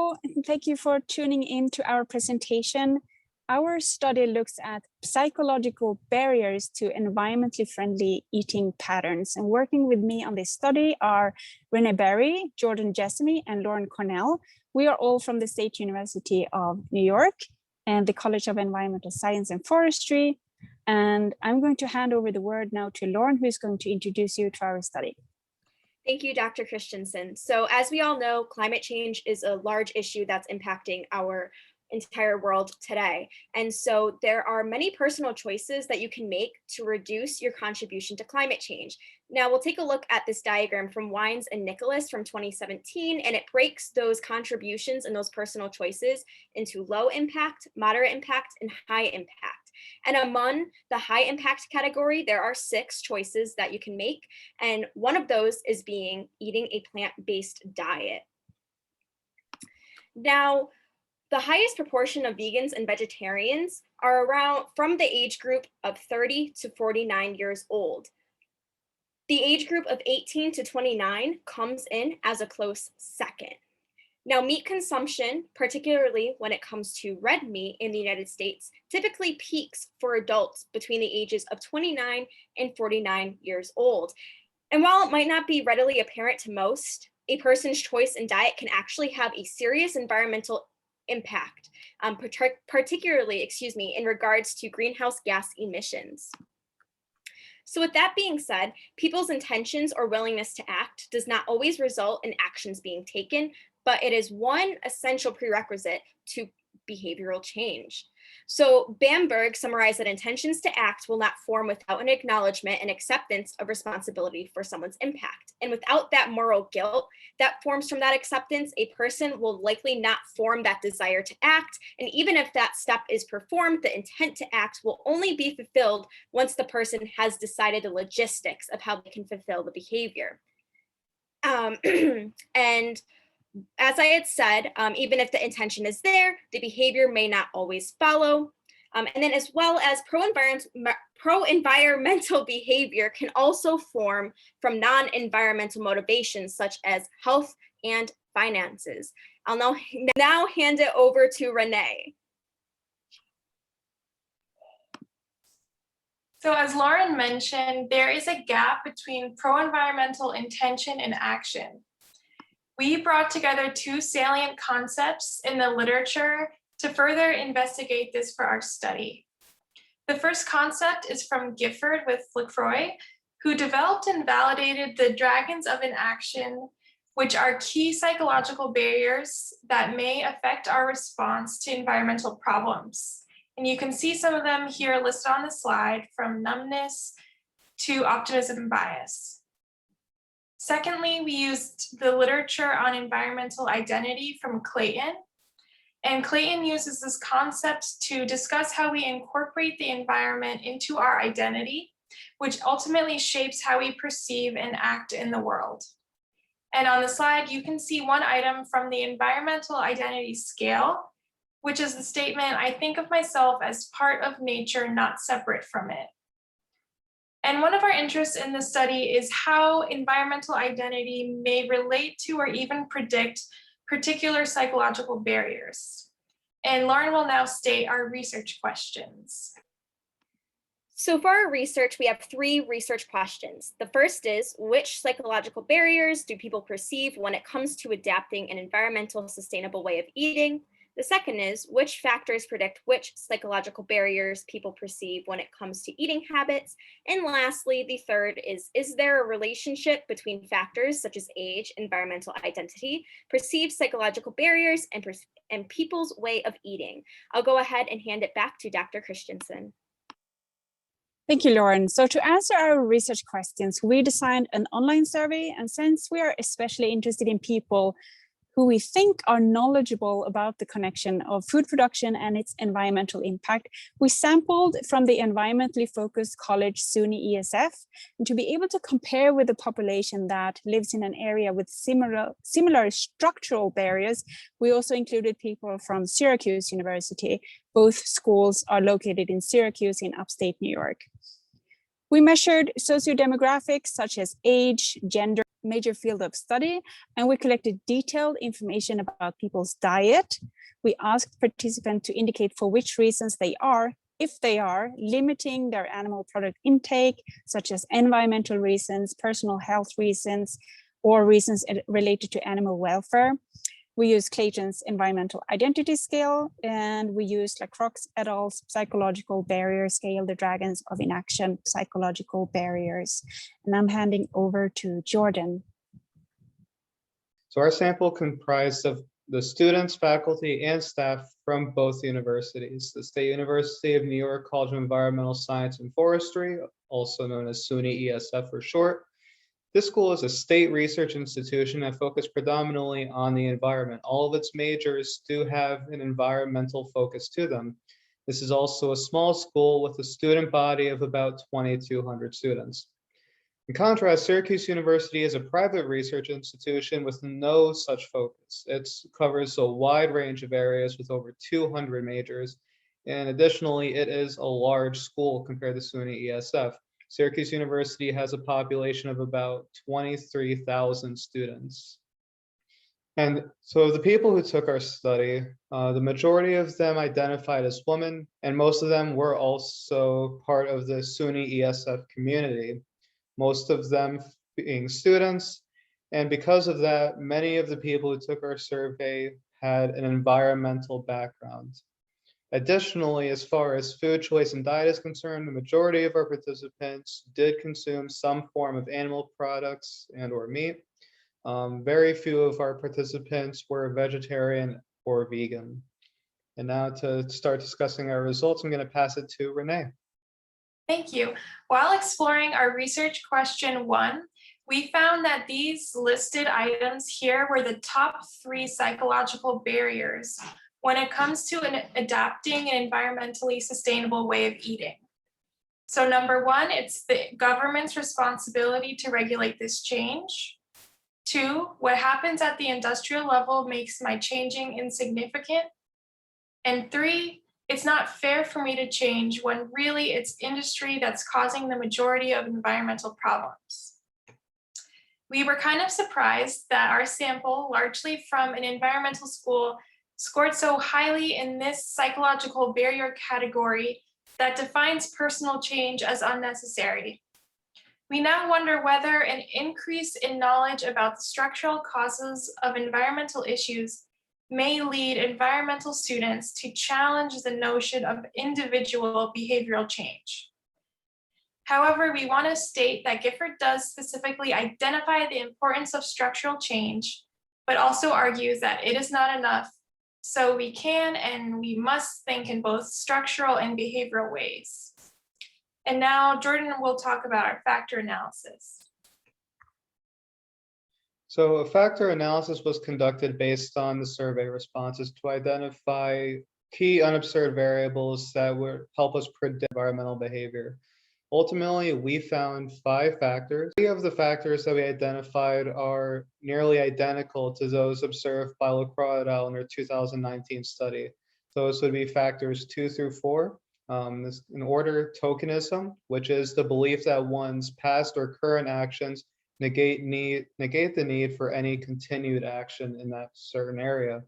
Hello, and thank you for tuning in to our presentation. Our study looks at psychological barriers to environmentally friendly eating patterns. And working with me on this study are Renée, Jordan Jessamy, and Lauren Cornell. We are all from the State University of New York and the College of Environmental Science and Forestry. And I'm going to hand over the word now to Lauren, who is going to introduce you to our study. Thank you, Dr. Kristiansen. So as we all know, climate change is a large issue that's impacting our entire world today. And so there are many personal choices that you can make to reduce your contribution to climate change. Now we'll take a look at this diagram from Wines and Nicholas from 2017, and it breaks those contributions and those personal choices into low impact, moderate impact, and high impact. And among the high impact category, there are 6 choices that you can make. And one of those is eating a plant-based diet. Now, the highest proportion of vegans and vegetarians are around from the age group of 30 to 49 years old. The age group of 18 to 29 comes in as a close second. Now, meat consumption, particularly when it comes to red meat in the United States, typically peaks for adults between the ages of 29 and 49 years old. And while it might not be readily apparent to most, a person's choice in diet can actually have a serious environmental impact, particularly, in regards to greenhouse gas emissions. So with that being said, people's intentions or willingness to act does not always result in actions being taken, but it is one essential prerequisite to behavioral change. So Bamberg summarized that intentions to act will not form without an acknowledgement and acceptance of responsibility for someone's impact. And without that moral guilt that forms from that acceptance, a person will likely not form that desire to act. And even if that step is performed, the intent to act will only be fulfilled once the person has decided the logistics of how they can fulfill the behavior. And as I had said, even if the intention is there, the behavior may not always follow. And then as well as pro-environmental behavior can also form from non-environmental motivations such as health and finances. I'll now hand it over to Renée. So as Lauren mentioned, there is a gap between pro-environmental intention and action. We brought together 2 salient concepts in the literature to further investigate this for our study. The first concept is from Gifford with Lacroix, who developed and validated the dragons of inaction, which are key psychological barriers that may affect our response to environmental problems. And you can see some of them here listed on the slide, from numbness to optimism and bias. Secondly, we used the literature on environmental identity from Clayton. And Clayton uses this concept to discuss how we incorporate the environment into our identity, which ultimately shapes how we perceive and act in the world. And on the slide, you can see one item from the environmental identity scale, which is the statement, "I think of myself as part of nature, not separate from it." And one of our interests in this study is how environmental identity may relate to or even predict particular psychological barriers. And Lauren will now state our research questions. So for our research, we have 3 research questions. The first is, which psychological barriers do people perceive when it comes to adapting an environmental sustainable way of eating? The second is, which factors predict which psychological barriers people perceive when it comes to eating habits? And lastly, the third is there a relationship between factors such as age, environmental identity, perceived psychological barriers, and people's way of eating? I'll go ahead and hand it back to Dr. Kristiansen. Thank you, Lauren. So to answer our research questions, we designed an online survey. And since we are especially interested in people who we think are knowledgeable about the connection of food production and its environmental impact, we sampled from the environmentally focused college SUNY ESF, and to be able to compare with the population that lives in an area with similar structural barriers, we also included people from Syracuse University. Both schools are located in Syracuse in upstate New York. We measured sociodemographics such as age, gender, major field of study, and we collected detailed information about people's diet. We asked participants to indicate for which reasons they are, if they are, limiting their animal product intake, such as environmental reasons, personal health reasons, or reasons related to animal welfare. We used Clayton's environmental identity scale, and we used Lacroix et al.'s psychological barrier scale, the dragons of inaction, psychological barriers. And I'm handing over to Jordan. So our sample comprised of the students, faculty, and staff from both universities. The State University of New York College of Environmental Science and Forestry, also known as SUNY ESF for short. This school is a state research institution that focuses predominantly on the environment. All of its majors do have an environmental focus to them. This is also a small school with a student body of about 2,200 students. In contrast, Syracuse University is a private research institution with no such focus. It covers a wide range of areas with over 200 majors. And additionally, it is a large school compared to SUNY ESF. Syracuse University has a population of about 23,000 students. And so the people who took our study, the majority of them identified as women, and most of them were also part of the SUNY ESF community, most of them being students. And because of that, many of the people who took our survey had an environmental background. Additionally, as far as food choice and diet is concerned, the majority of our participants did consume some form of animal products and or meat. Very few of our participants were vegetarian or vegan. And now to start discussing our results, I'm going to pass it to Renee. Thank you. While exploring our research question 1, we found that these listed items here were the top 3 psychological barriers when it comes to adapting an environmentally sustainable way of eating. So number 1, it's the government's responsibility to regulate this change. 2, what happens at the industrial level makes my changing insignificant. And 3, it's not fair for me to change when really it's industry that's causing the majority of environmental problems. We were kind of surprised that our sample, largely from an environmental school, scored so highly in this psychological barrier category that defines personal change as unnecessary. We now wonder whether an increase in knowledge about the structural causes of environmental issues may lead environmental students to challenge the notion of individual behavioral change. However, we want to state that Gifford does specifically identify the importance of structural change, but also argues that it is not enough. So we can and we must think in both structural and behavioral ways. And now Jordan will talk about our factor analysis. So a factor analysis was conducted based on the survey responses to identify key unobserved variables that would help us predict environmental behavior. Ultimately, we found 5 factors. 3 of the factors that we identified are nearly identical to those observed by Lacroix et al. In their 2019 study. Those would be factors 2 through 4. In order, tokenism, which is the belief that one's past or current actions negate the need for any continued action in that certain area.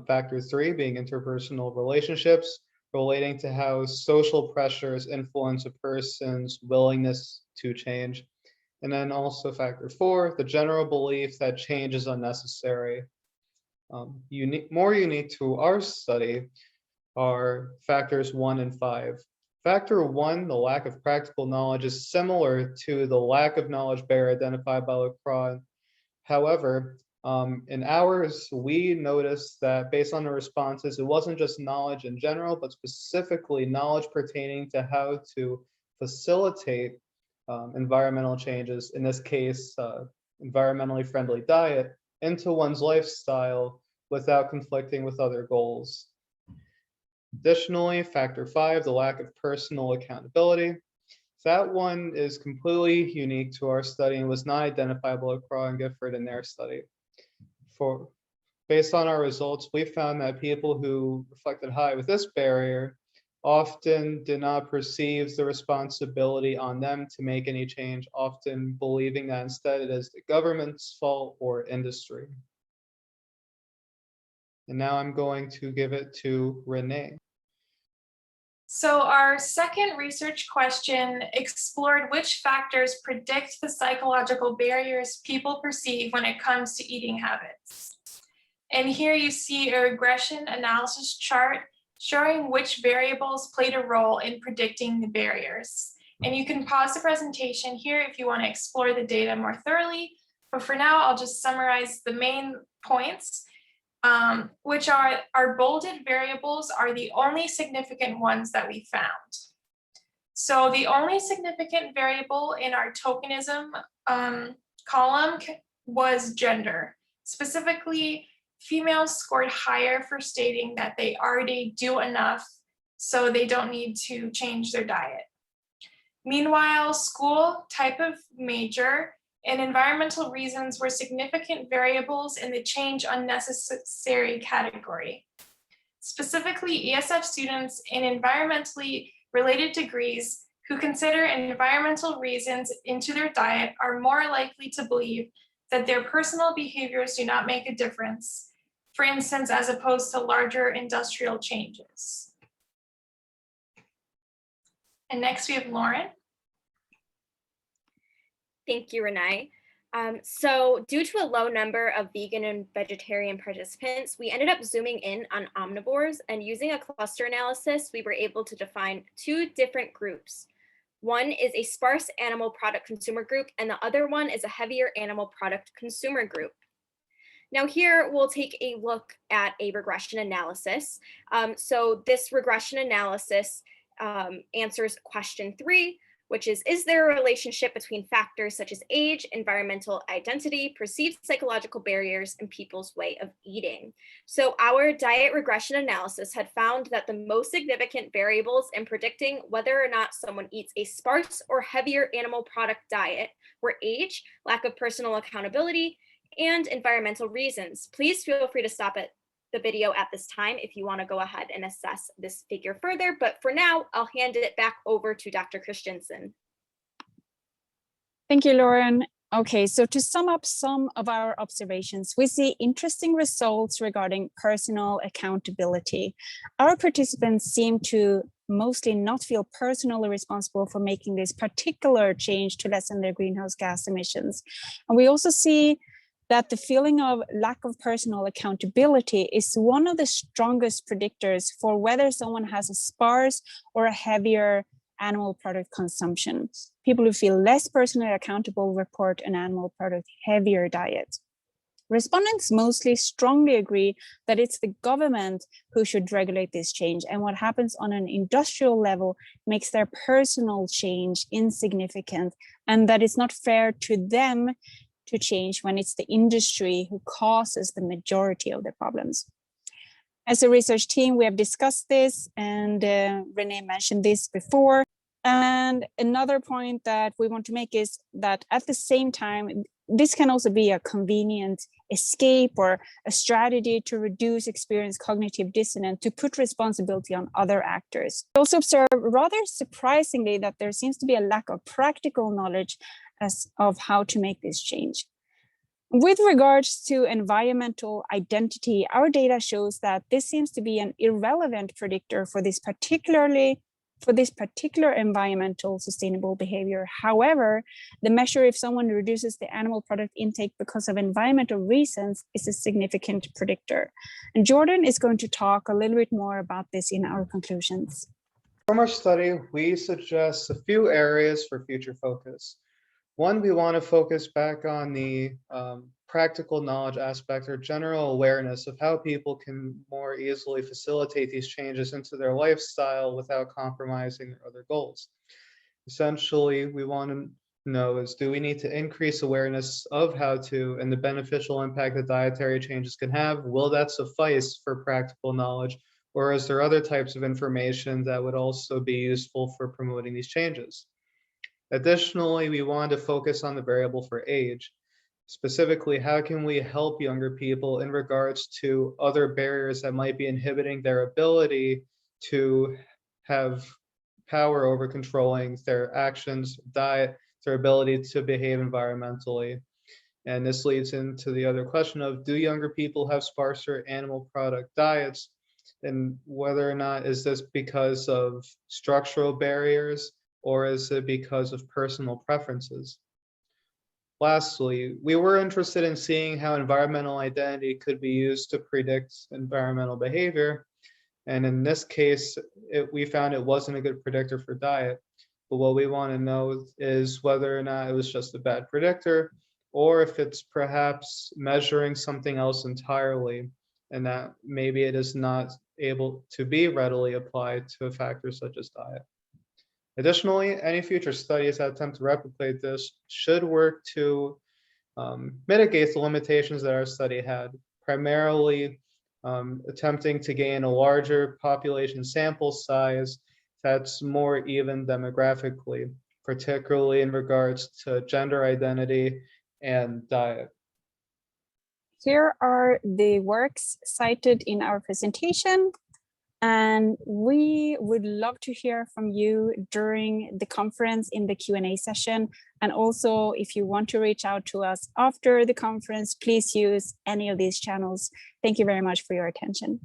Factor 3 being interpersonal relationships, relating to how social pressures influence a person's willingness to change. And then also factor 4, the general belief that change is unnecessary. More unique to our study are factors 1 and 5. Factor 1, the lack of practical knowledge, is similar to the lack of knowledge barrier identified by Lacroix. However, in ours, we noticed that based on the responses, it wasn't just knowledge in general, but specifically knowledge pertaining to how to facilitate environmental changes, in this case, environmentally friendly diet, into one's lifestyle without conflicting with other goals. Additionally, factor 5, the lack of personal accountability. That one is completely unique to our study and was not identified by Lacroix and Gifford in their study. Based on our results, we found that people who reflected high with this barrier often did not perceive the responsibility on them to make any change, often believing that instead it is the government's fault or industry. And now I'm going to give it to Renée. So our second research question explored which factors predict the psychological barriers people perceive when it comes to eating habits. And here you see a regression analysis chart showing which variables played a role in predicting the barriers. And you can pause the presentation here if you want to explore the data more thoroughly, but for now, I'll just summarize the main points, which are our bolded variables are the only significant ones that we found. So the only significant variable in our tokenism column was gender. Specifically, females scored higher for stating that they already do enough, so they don't need to change their diet. Meanwhile, school, type of major, and environmental reasons were significant variables in the change unnecessary category. Specifically, ESF students in environmentally related degrees who consider environmental reasons into their diet are more likely to believe that their personal behaviors do not make a difference, for instance, as opposed to larger industrial changes. And next we have Lauren. Thank you, Renée. So due to a low number of vegan and vegetarian participants, we ended up zooming in on omnivores, and using a cluster analysis, we were able to define two different groups. One is a sparse animal product consumer group, and the other one is a heavier animal product consumer group. Now here we'll take a look at a regression analysis. So this regression analysis answers question 3, which is there a relationship between factors such as age, environmental identity, perceived psychological barriers, and people's way of eating? So our diet regression analysis had found that the most significant variables in predicting whether or not someone eats a sparse or heavier animal product diet were age, lack of personal accountability, and environmental reasons. Please feel free to stop at the video at this time if you want to go ahead and assess this figure further, but for now, I'll hand it back over to Dr. Kristiansen. Thank you, Lauren. Okay, so to sum up some of our observations, we see interesting results regarding personal accountability. Our participants seem to mostly not feel personally responsible for making this particular change to lessen their greenhouse gas emissions. And we also see that the feeling of lack of personal accountability is one of the strongest predictors for whether someone has a sparse or a heavier animal product consumption. People who feel less personally accountable report an animal product heavier diet. Respondents mostly strongly agree that it's the government who should regulate this change, and what happens on an industrial level makes their personal change insignificant, and that it's not fair to them to change when it's the industry who causes the majority of the problems. As a research team, we have discussed this, and Renée mentioned this before. And another point that we want to make is that at the same time, this can also be a convenient escape or a strategy to reduce experienced cognitive dissonance, to put responsibility on other actors. We also observe, rather surprisingly, that there seems to be a lack of practical knowledge of how to make this change. With regards to environmental identity, our data shows that this seems to be an irrelevant predictor for this particular environmental sustainable behavior. However, the measure if someone reduces the animal product intake because of environmental reasons is a significant predictor. And Jordan is going to talk a little bit more about this in our conclusions. From our study, we suggest a few areas for future focus. One, we want to focus back on the practical knowledge aspect or general awareness of how people can more easily facilitate these changes into their lifestyle without compromising their other goals. Essentially, we want to know is, do we need to increase awareness of how to and the beneficial impact that dietary changes can have? Will that suffice for practical knowledge? Or is there other types of information that would also be useful for promoting these changes? Additionally, we want to focus on the variable for age. Specifically, how can we help younger people in regards to other barriers that might be inhibiting their ability to have power over controlling their actions, diet, their ability to behave environmentally. And this leads into the other question of, do younger people have sparser animal product diets? And whether or not is this because of structural barriers, or is it because of personal preferences? Lastly, we were interested in seeing how environmental identity could be used to predict environmental behavior. And in this case, we found it wasn't a good predictor for diet. But what we want to know is whether or not it was just a bad predictor, or if it's perhaps measuring something else entirely, and that maybe it is not able to be readily applied to a factor such as diet. Additionally, any future studies that attempt to replicate this should work to mitigate the limitations that our study had, primarily attempting to gain a larger population sample size that's more even demographically, particularly in regards to gender identity and diet. Here are the works cited in our presentation, and we would love to hear from you during the conference in the Q&A session. And also, if you want to reach out to us after the conference, please use any of these channels. Thank you very much for your attention.